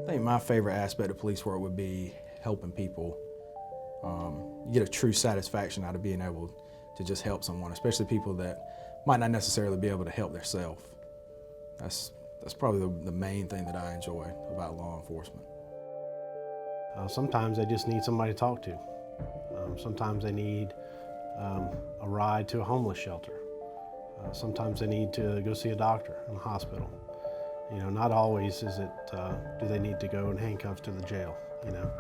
I think my favorite aspect of police work would be helping people. You get a true satisfaction out of being able to just help someone, especially people that might not necessarily be able to help themselves. That's probably the main thing that I enjoy about law enforcement. Sometimes they just need somebody to talk to. Sometimes they need a ride to a homeless shelter. Sometimes they need to go see a doctor in a hospital. You know, not always is it, do they need to go in handcuffs to the jail, you know.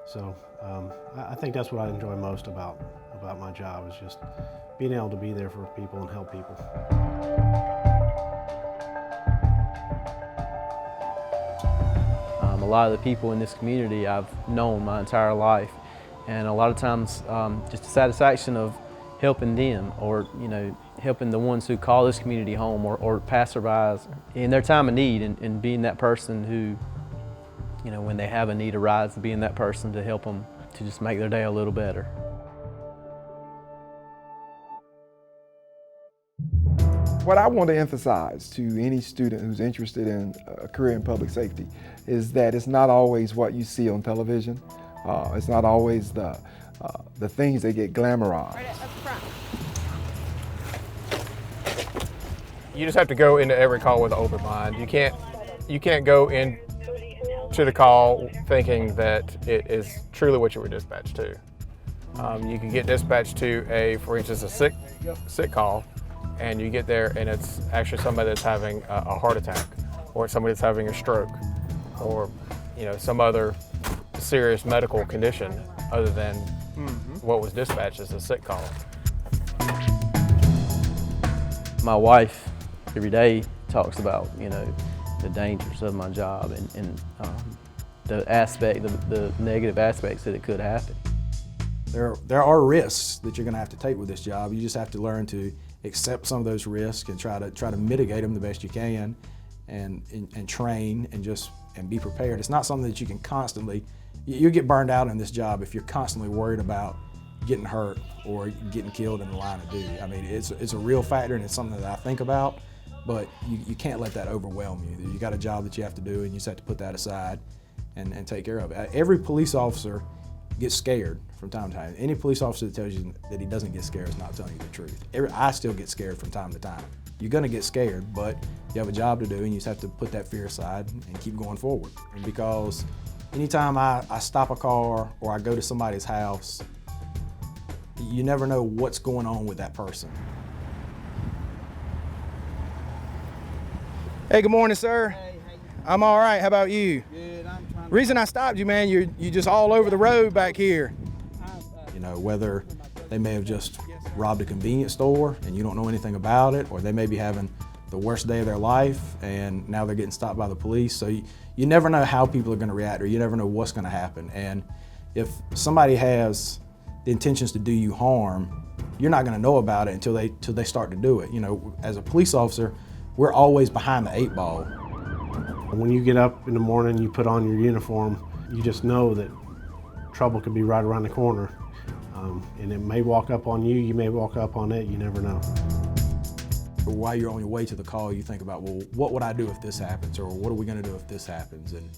So I think that's what I enjoy most about my job, is just being able to be there for people and help people. A lot of the people in this community I've known my entire life, and a lot of times just the satisfaction of helping them, or helping the ones who call this community home, or passerbys in their time of need, and being that person who, when they have a need arise, being that person to help them to just make their day a little better. What I want to emphasize to any student who's interested in a career in public safety is that it's not always what you see on television. It's not always the things that get glamorized. Right up front. You just have to go into every call with an open mind. You can't go in to the call thinking that it is truly what you were dispatched to. You can get dispatched to for instance, a sick call, and you get there and it's actually somebody that's having a heart attack, or somebody that's having a stroke, or some other serious medical condition other than what was dispatched as a sick call. My wife every day talks about the dangers of my job, and the negative aspects that it could happen. There are risks that you're going to have to take with this job. You just have to learn to accept some of those risks and try to mitigate them the best you can, and train and be prepared. It's not something that you can constantly. You'll get burned out in this job if you're constantly worried about getting hurt or getting killed in the line of duty. I mean, it's a real factor, and it's something that I think about, but you can't let that overwhelm you. You got a job that you have to do, and you just have to put that aside and take care of it. Every police officer gets scared from time to time. Any police officer that tells you that he doesn't get scared is not telling you the truth. I still get scared from time to time. You're gonna get scared, but you have a job to do, and you just have to put that fear aside and keep going forward. And because anytime I stop a car or I go to somebody's house, you never know what's going on with that person. Hey, good morning, sir. Hey, I'm all right. How about you? good. I'm trying Reason I stopped you, man, you just all over the road back here. Whether they may have just robbed a convenience store and you don't know anything about it, or they may be having the worst day of their life and now they're getting stopped by the police. So you never know how people are going to react, or you never know what's going to happen. And if somebody has the intentions to do you harm, you're not going to know about it until they start to do it. As a police officer, we're always behind the 8 ball. When you get up in the morning, you put on your uniform, you just know that trouble could be right around the corner. And it may walk up on you, you may walk up on it, you never know. While you're on your way to the call, you think about, well, what would I do if this happens, or what are we going to do if this happens? And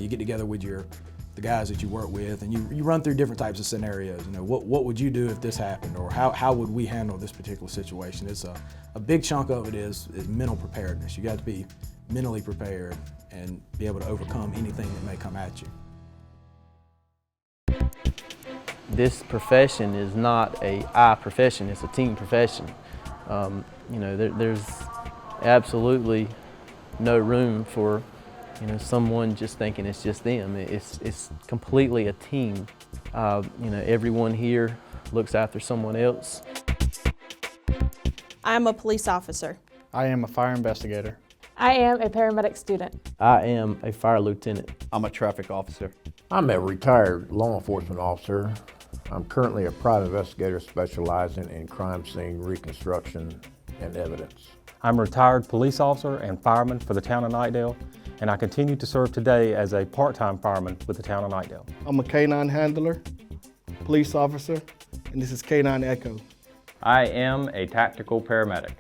you get together with the guys that you work with, and you run through different types of scenarios. What would you do if this happened, or how would we handle this particular situation? It's a big chunk of it is mental preparedness. You got to be mentally prepared and be able to overcome anything that may come at you. This profession is not I profession, it's a team profession. There's absolutely no room for someone just thinking it's just them. It's completely a team. Everyone here looks after someone else. I'm a police officer. I am a fire investigator. I am a paramedic student. I am a fire lieutenant. I'm a traffic officer. I'm a retired law enforcement officer. I'm currently a private investigator specializing in crime scene reconstruction and evidence. I'm a retired police officer and fireman for the town of Knightdale, and I continue to serve today as a part-time fireman with the town of Knightdale. I'm a K-9 handler, police officer, and this is K-9 Echo. I am a tactical paramedic.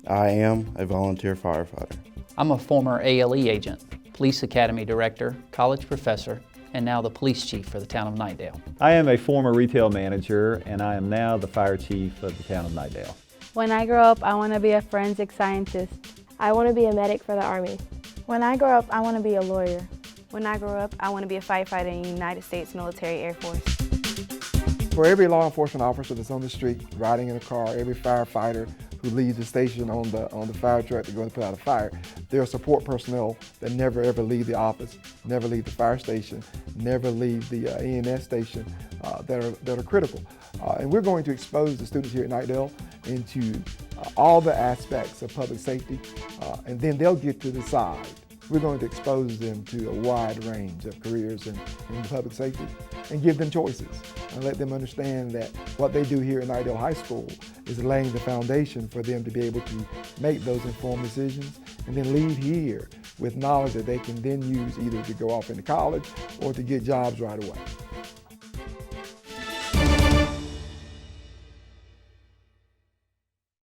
I am a volunteer firefighter. I'm a former ALE agent. Police Academy Director, college professor, and now the police chief for the town of Knightdale. I am a former retail manager, and I am now the fire chief of the town of Knightdale. When I grow up, I want to be a forensic scientist. I want to be a medic for the Army. When I grow up, I want to be a lawyer. When I grow up, I want to be a firefighter in the United States Military Air Force. For every law enforcement officer that's on the street, riding in a car, every firefighter who leaves the station on the fire truck to go and put out a fire, there are support personnel that never ever leave the office, never leave the fire station, never leave the EMS station that are critical. And we're going to expose the students here at Knightdale into all the aspects of public safety, and then they'll get to decide. We're going to expose them to a wide range of careers in public safety and give them choices and let them understand that what they do here at Knightdale High School is laying the foundation for them to be able to make those informed decisions and then leave here with knowledge that they can then use either to go off into college or to get jobs right away.